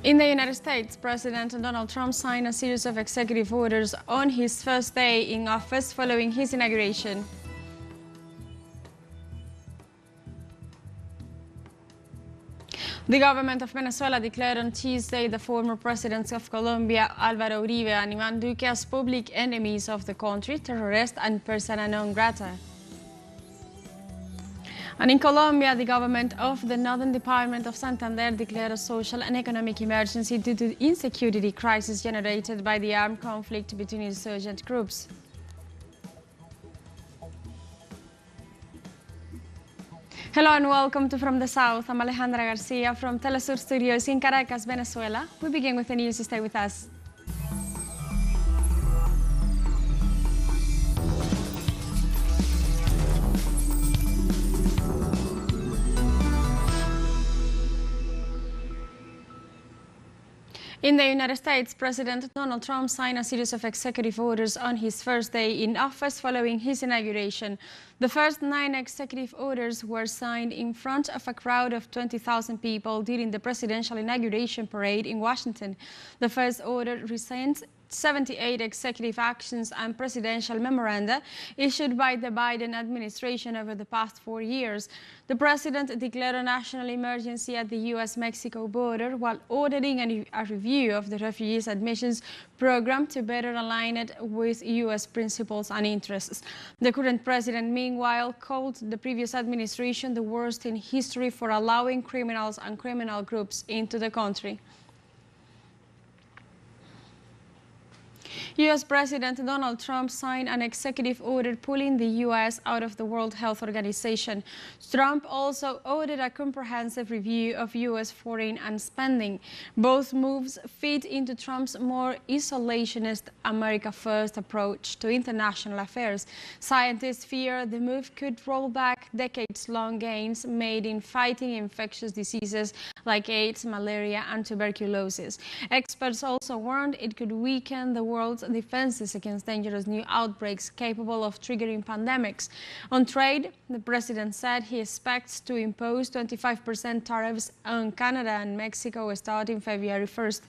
In the United States, President Donald Trump signed a series of executive orders on his first day in office following his inauguration. The government of Venezuela declared on Tuesday the former presidents of Colombia, Álvaro Uribe and Iván Duque, as public enemies of the country, terrorists and persona non grata. And in Colombia, the government of the Northern Department of Santander declared a social and economic emergency due to the insecurity crisis generated by the armed conflict between insurgent groups. Hello and welcome to From the South. I'm Alejandra Garcia from teleSUR Studios in Caracas, Venezuela. We begin with the news. Stay with us. In the United States, President Donald Trump signed a series of executive orders on his first day in office following his inauguration. The first 9 executive orders were signed in front of a crowd of 20,000 people during the presidential inauguration parade in Washington. The first order rescinds 78 executive actions and presidential memoranda issued by the Biden administration over the past 4 years. The president declared a national emergency at the U.S.-Mexico border while ordering a review of the refugees admissions program to better align it with U.S. principles and interests. The current president, meanwhile, called the previous administration the worst in history for allowing criminals and criminal groups into the country. U.S. President Donald Trump signed an executive order pulling the U.S. out of the World Health Organization. Trump also ordered a comprehensive review of U.S. foreign and spending. Both moves fit into Trump's more isolationist America First approach to international affairs. Scientists fear the move could roll back decades-long gains made in fighting infectious diseases like AIDS, malaria, and tuberculosis. Experts also warned it could weaken the world's defenses against dangerous new outbreaks capable of triggering pandemics. On trade, the president said he expects to impose 25% tariffs on Canada and Mexico starting February 1st.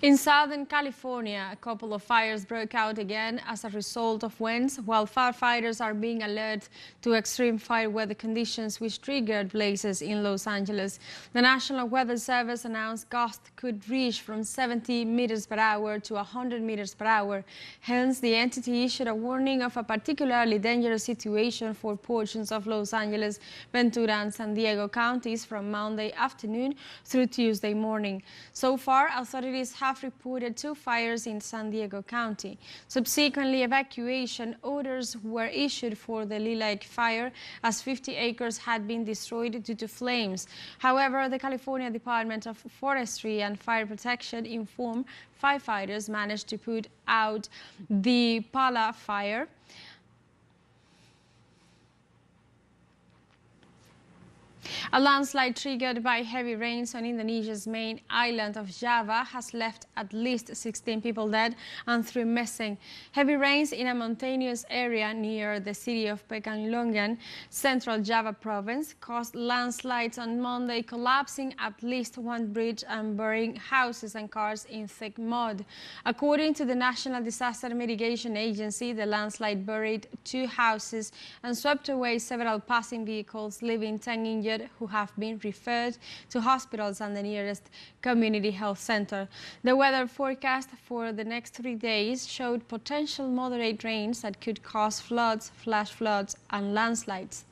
In Southern California, a couple of fires broke out again as a result of winds, while firefighters are being alerted to extreme fire weather conditions which triggered blazes in Los Angeles. The National Weather Service announced gusts could reach from 70 meters per hour to 100 meters per hour. Hence, the entity issued a warning of a particularly dangerous situation for portions of Los Angeles, Ventura, and San Diego counties from Monday afternoon through Tuesday morning. So far, authorities have reported 2 fires in San Diego County. Subsequently, evacuation orders were issued for the Lilac fire as 50 acres had been destroyed due to flames. However, the California Department of Forestry and Fire Protection informed firefighters managed to put out the Pala fire. A landslide triggered by heavy rains on Indonesia's main island of Java has left at least 16 people dead and 3 missing. Heavy rains in a mountainous area near the city of Pekanlongan, central Java province, caused landslides on Monday, collapsing at least 1 bridge and burying houses and cars in thick mud. According to the National Disaster Mitigation Agency, the landslide buried 2 houses and swept away several passing vehicles, leaving 10 injured who have been referred to hospitals and the nearest community health center. The weather forecast for the next 3 days showed potential moderate rains that could cause floods, flash floods, and landslides.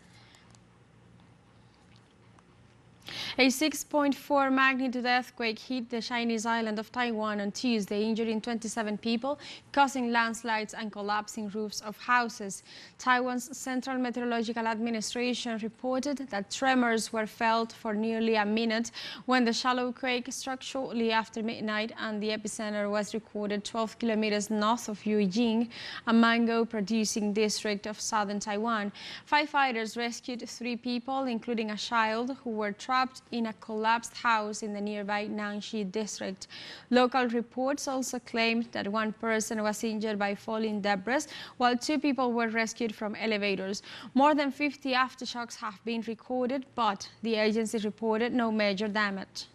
A 6.4 magnitude earthquake hit the Chinese island of Taiwan on Tuesday, injuring 27 people, causing landslides and collapsing roofs of houses. Taiwan's Central Meteorological Administration reported that tremors were felt for nearly a minute when the shallow quake struck shortly after midnight, and the epicenter was recorded 12 kilometers north of Yuijing, a mango-producing district of southern Taiwan. Firefighters rescued 3 people, including a child, who were trapped trapped in a collapsed house in the nearby Nanxi district. Local reports also claimed that one person was injured by falling debris, while 2 people were rescued from elevators. More than 50 aftershocks have been recorded, but the agency reported no major damage.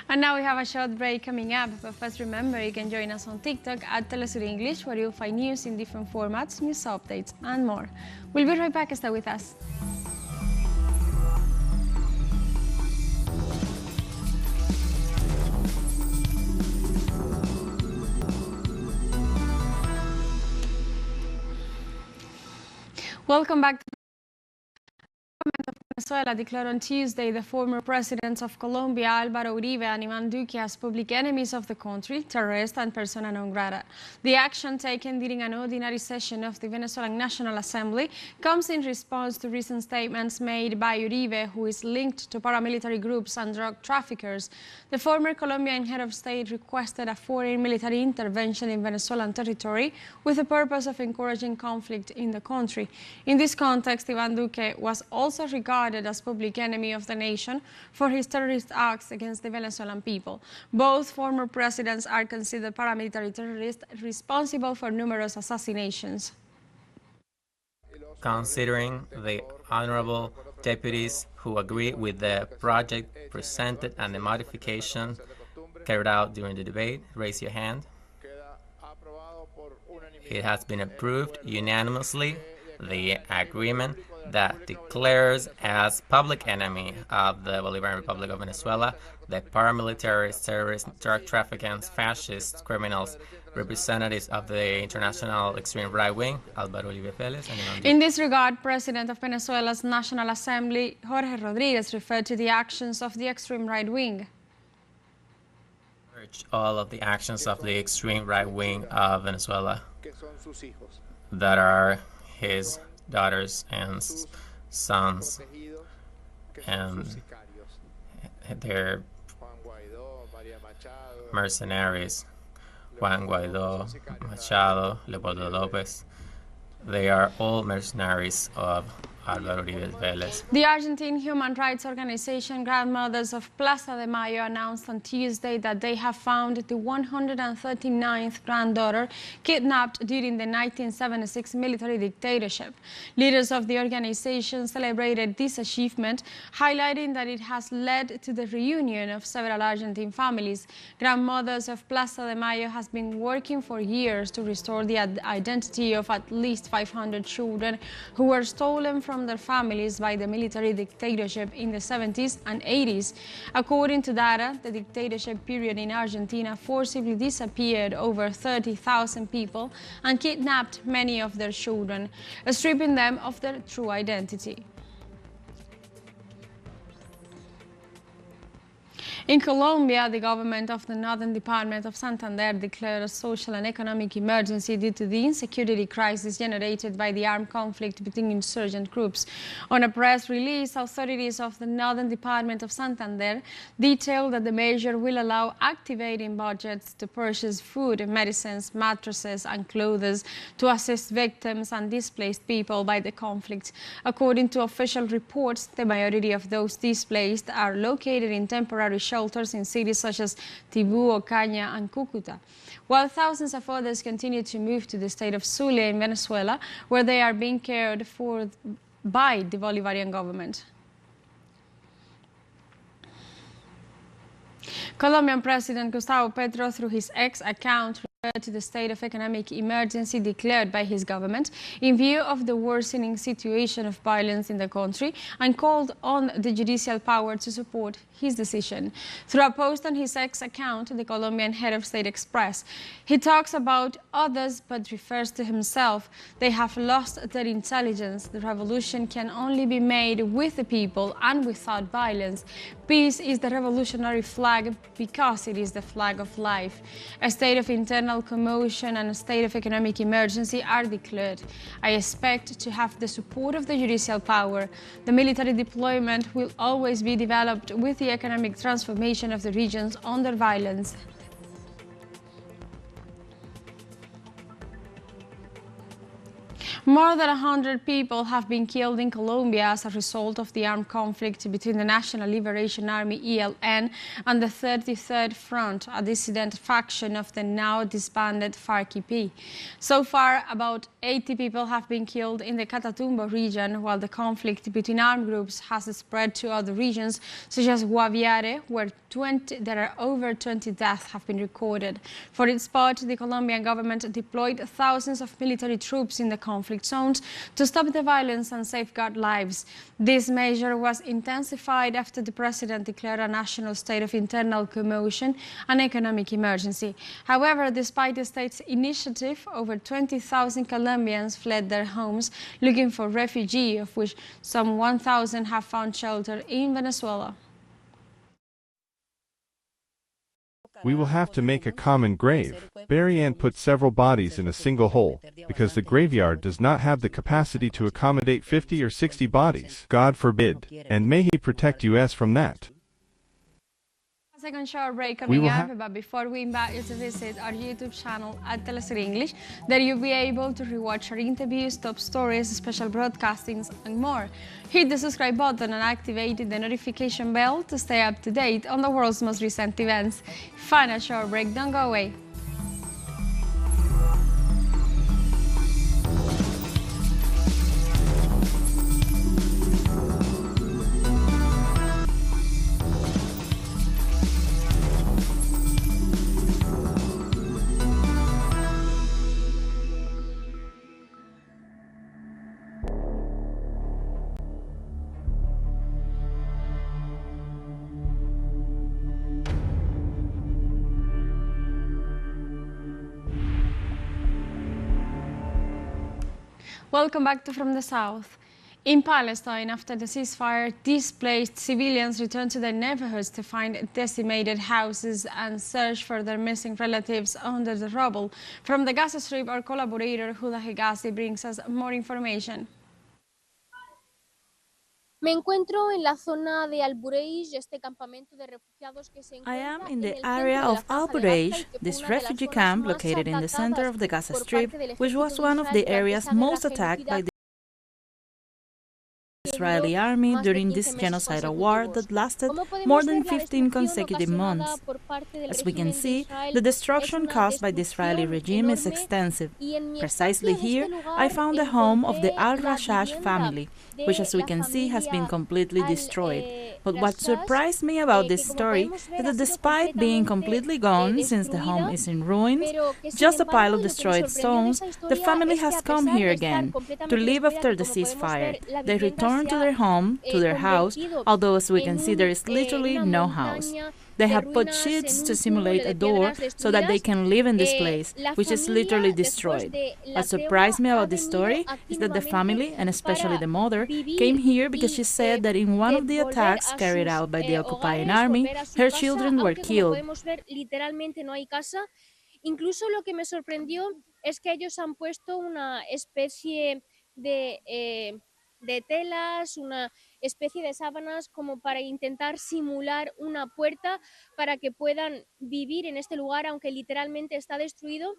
And now we have a short break coming up, but first remember you can join us on TikTok at teleSUR English, where you'll find news in different formats, news updates and more. We'll be right back, stay with us. Welcome back. Venezuela declared on Tuesday the former presidents of Colombia, Álvaro Uribe and Iván Duque, as public enemies of the country, terrorists and persona non grata. The action taken during an ordinary session of the Venezuelan National Assembly comes in response to recent statements made by Uribe, who is linked to paramilitary groups and drug traffickers. The former Colombian head of state requested a foreign military intervention in Venezuelan territory with the purpose of encouraging conflict in the country. In this context, Iván Duque was also regarded as public enemy of the nation for his terrorist acts against the Venezuelan people. Both former presidents are considered paramilitary terrorists responsible for numerous assassinations. Considering the honorable deputies who agree with the project presented and the modification carried out during the debate, raise your hand. It has been approved unanimously, the agreement that declares as public enemy of the Bolivarian Republic of Venezuela the paramilitaries, terrorists, drug traffickers, fascists, criminals, representatives of the international extreme right wing, Álvaro and In this regard, President of Venezuela's National Assembly, Jorge Rodriguez, referred to the actions of the extreme right wing. All of the actions of the extreme right wing of Venezuela that are his daughters and sons and their mercenaries, Juan Guaidó, Machado, Leopoldo López. They are all mercenaries of Álvaro Uribe Vélez. The Argentine human rights organization Grandmothers of Plaza de Mayo announced on Tuesday that they have found the 139th granddaughter kidnapped during the 1976 military dictatorship. Leaders of the organization celebrated this achievement, highlighting that it has led to the reunion of several Argentine families. Grandmothers of Plaza de Mayo has been working for years to restore the identity of at least 500 children who were stolen from their families by the military dictatorship in the 70s and 80s. According to data, the dictatorship period in Argentina forcibly disappeared over 30,000 people and kidnapped many of their children, stripping them of their true identity. In Colombia, the government of the Northern Department of Santander declared a social and economic emergency due to the insecurity crisis generated by the armed conflict between insurgent groups. On a press release, authorities of the Northern Department of Santander detailed that the measure will allow activating budgets to purchase food, medicines, mattresses and clothes to assist victims and displaced people by the conflict. According to official reports, the majority of those displaced are located in temporary shelters in cities such as Tibú, Ocaña and Cúcuta, while thousands of others continue to move to the state of Zulia in Venezuela, where they are being cared for by the Bolivarian government. Colombian President Gustavo Petro, through his X account, referred to the state of economic emergency declared by his government in view of the worsening situation of violence in the country and called on the judicial power to support his decision. Through a post on his X account, the Colombian head of state expressed, he talks about others but refers to himself. They have lost their intelligence. The revolution can only be made with the people and without violence. Peace is the revolutionary flag because it is the flag of life. A state of internal commotion and a state of economic emergency are declared. I expect to have the support of the judicial power. The military deployment will always be developed with the economic transformation of the regions under violence. More than 100 people have been killed in Colombia as a result of the armed conflict between the National Liberation Army (ELN) and the 33rd Front, a dissident faction of the now disbanded FARC-EP. So far, about 80 people have been killed in the Catatumbo region, while the conflict between armed groups has spread to other regions, such as Guaviare, where there are over 20 deaths have been recorded. For its part, the Colombian government deployed thousands of military troops in the conflict zones to stop the violence and safeguard lives. This measure was intensified after the president declared a national state of internal commotion and economic emergency. However, despite the state's initiative, over 20,000 Colombians fled their homes looking for refuge, of which some 1,000 have found shelter in Venezuela. We will have to make a common grave, bury and put several bodies in a single hole, because the graveyard does not have the capacity to accommodate 50 or 60 bodies. God forbid, and may He protect us from that. A second short break coming up, but before we invite you to visit our YouTube channel at teleSUR English, there you'll be able to rewatch our interviews, top stories, special broadcastings, and more. Hit the subscribe button and activate the notification bell to stay up to date on the world's most recent events. Final short break, don't go away. Welcome back to From the South. In Palestine, after the ceasefire, displaced civilians returned to their neighborhoods to find decimated houses and search for their missing relatives under the rubble. From the Gaza Strip, our collaborator Huda Hegazi brings us more information. Me encuentro en la zona de Al-Bureij, este campamento de refugiados que se I encuentra am in the en el area centro de la of Franja de Gaza y Al-Bureij, que fue this una de las refugee zonas camp más located in the center of the Gaza atacadas Strip, por parte del which was ejército one of the israelí areas durante esa most guerra attacked by genocida the Israeli army más de during 15 this meses genocidal war consecutivos. that lasted Como podemos more than ver, la 15 destrucción consecutive ocasionada months. por parte del As we can régimen de see, Israel the es destruction una caused by the Israeli destrucción regime is enorme extensive. y en mi Precisely espacio, en here, este lugar, I found the home of the encontré la Al-Rashash vivienda family, which as we de can la see has been familia completely destroyed. But what Rashash, surprised me about this que como story podemos ver is ha that sido despite being completely gone, since the home is in ruins, just a pile of destroyed stones, the family has come here again to live after the ceasefire. They returned to their home, to their house, although as we can see there is literally no house. They have put sheets to simulate a door so that they can live in this place, which is literally destroyed. What surprised me about this story is that the family, and especially the mother, came here because she said that in one of the attacks carried out by the occupying army, her children were killed. Incluso lo que me sorprendió es que ellos han puesto una especie de telas, una especie de sábanas como para intentar simular una puerta para que puedan vivir en este lugar, aunque literalmente está destruido.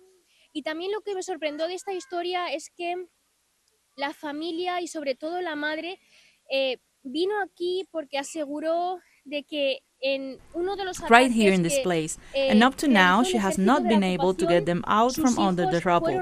Y también lo que me sorprendió de esta historia es que la familia y sobre todo la madre vino aquí porque aseguró de que en uno de los right here in this place, and up to now she has not been able to get them out from under the rubble.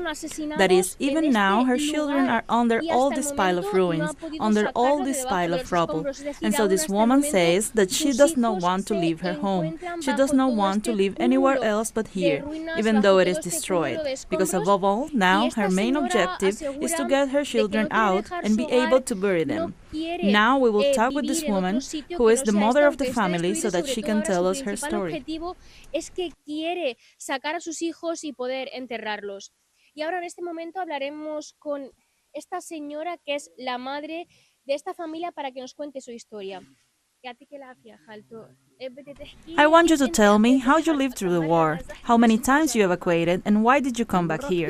That is, even now her children are under all this pile of ruins, under all this pile of rubble. And so this woman says that she does not want to leave her home. She does not want to live anywhere else but here, even though it is destroyed. Because above all, now her main objective is to get her children out and be able to bury them. Now we will talk with this woman, who is the mother of the family, so that she can tell us her story. El objetivo es que quiere sacar a sus hijos y poder enterrarlos. Y ahora en este momento hablaremos con esta señora que es la madre de esta familia para que nos cuente su historia. I want you to tell me how you lived through the war, how many times you evacuated, and why did you come back here?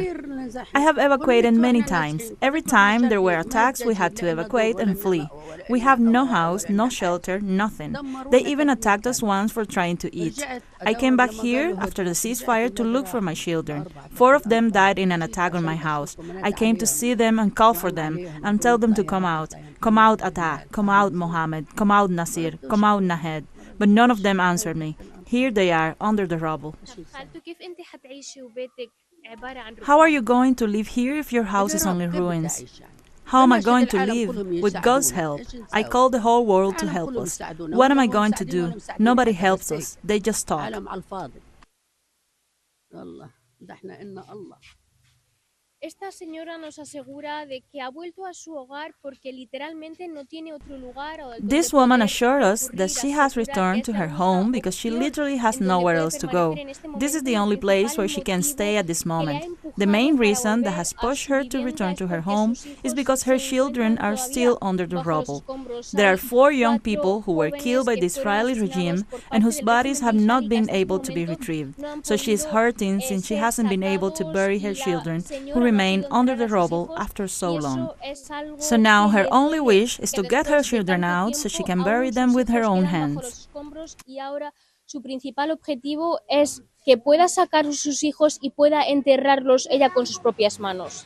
I have evacuated many times. Every time there were attacks, we had to evacuate and flee. We have no house, no shelter, nothing. They even attacked us once for trying to eat. I came back here after the ceasefire to look for my children. 4 of them died in an attack on my house. I came to see them and call for them and tell them to come out. Come out, Atta. Come out, Mohammed. Come out, Nasir. Come out, Nahed. But none of them answered me. Here they are, under the rubble. How are you going to live here if your house is only ruins? How am I going to live? With God's help. I call the whole world to help us. What am I going to do? Nobody helps us. They just talk. Esta señora nos asegura de que ha vuelto a su hogar porque literalmente no tiene otro lugar. This woman assured us that she has returned to her home because she literally has nowhere else to go. This is the only place where she can stay at this moment. The main reason that has pushed her to return to her home is because her children are still under the rubble. There are 4 young people who were killed by the Israeli regime and whose bodies have not been able to be retrieved. So she is hurting since she hasn't been able to bury her children who remain under the rubble after so long. So now her only wish is to get her children out so she can bury them with her own hands. Su principal objetivo es que pueda sacar sus hijos y pueda enterrarlos ella con sus propias manos.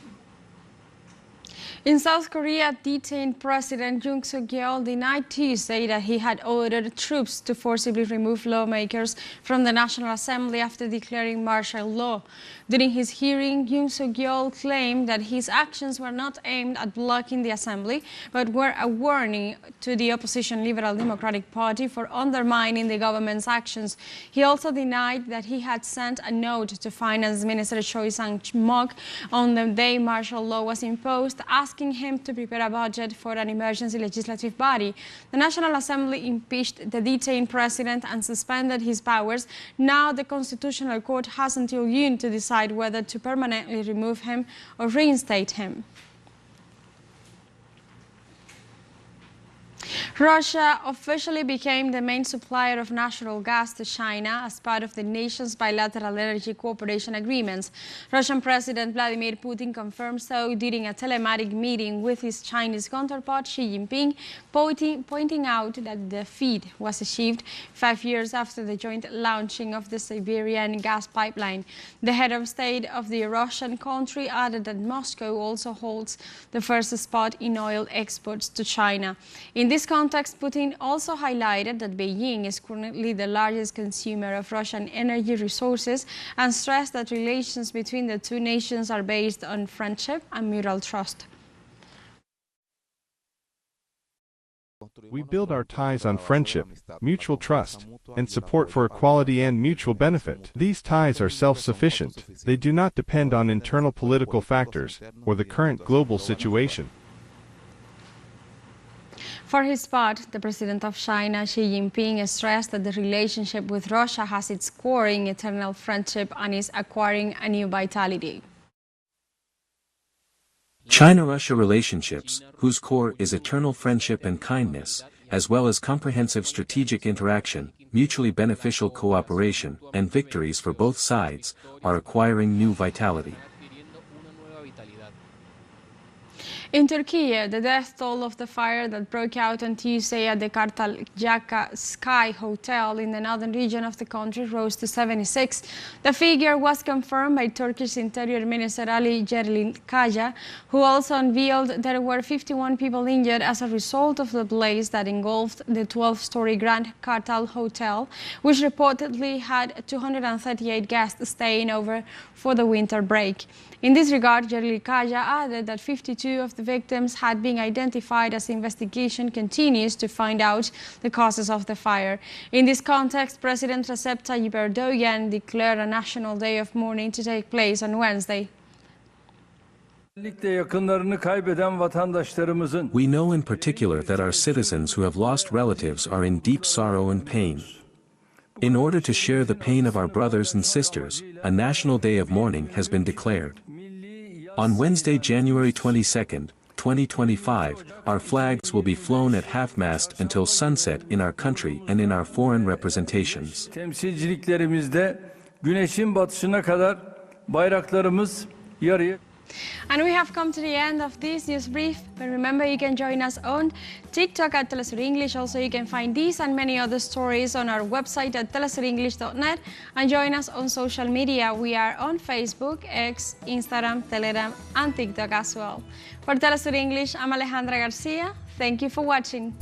In South Korea, detained President Yoon Suk-yeol denied Tuesday that he had ordered troops to forcibly remove lawmakers from the National Assembly after declaring martial law. During his hearing, Yoon Suk-yeol claimed that his actions were not aimed at blocking the assembly, but were a warning to the opposition Liberal Democratic Party for undermining the government's actions. He also denied that he had sent a note to Finance Minister Choi Sang-mok on the day martial law was imposed, asking him to prepare a budget for an emergency legislative body. The National Assembly impeached the detained president and suspended his powers. Now the Constitutional Court has until June to decide whether to permanently remove him or reinstate him. Russia officially became the main supplier of natural gas to China as part of the nation's bilateral energy cooperation agreements. Russian President Vladimir Putin confirmed so during a telematic meeting with his Chinese counterpart Xi Jinping, pointing out that the feat was achieved 5 years after the joint launching of the Siberian gas pipeline. The head of state of the Russian country added that Moscow also holds the first spot in oil exports to China. In this context, Putin also highlighted that Beijing is currently the largest consumer of Russian energy resources and stressed that relations between the two nations are based on friendship and mutual trust. We build our ties on friendship, mutual trust, and support for equality and mutual benefit. These ties are self-sufficient. They do not depend on internal political factors or the current global situation. For his part, the president of China, Xi Jinping, stressed that the relationship with Russia has its core in eternal friendship and is acquiring a new vitality. China-Russia relationships, whose core is eternal friendship and kindness, as well as comprehensive strategic interaction, mutually beneficial cooperation, and victories for both sides, are acquiring new vitality. In Turkey, the death toll of the fire that broke out on Tuesday at the Kartalcaka Sky Hotel in the northern region of the country rose to 76. The figure was confirmed by Turkish Interior Minister Ali Yerlikaya, who also unveiled there were 51 people injured as a result of the blaze that engulfed the 12-story Grand Kartal Hotel, which reportedly had 238 guests staying over for the winter break. In this regard, Yerlikaya added that 52 of the victims had been identified as the investigation continues to find out the causes of the fire. In this context, President Recep Tayyip Erdogan declared a national day of mourning to take place on Wednesday. We know in particular that our citizens who have lost relatives are in deep sorrow and pain. In order to share the pain of our brothers and sisters, a national day of mourning has been declared. On Wednesday, January 22nd, 2025, our flags will be flown at half-mast until sunset in our country and in our foreign representations. Temsilciliklerimizde güneşin batışına kadar bayraklarımız yarı. And we have come to the end of this news brief, but remember you can join us on TikTok at teleSUR English. Also, you can find these and many other stories on our website at telesurenglish.net and join us on social media. We are on Facebook, X, Instagram, Telegram and TikTok as well. For teleSUR English, I'm Alejandra Garcia. Thank you for watching.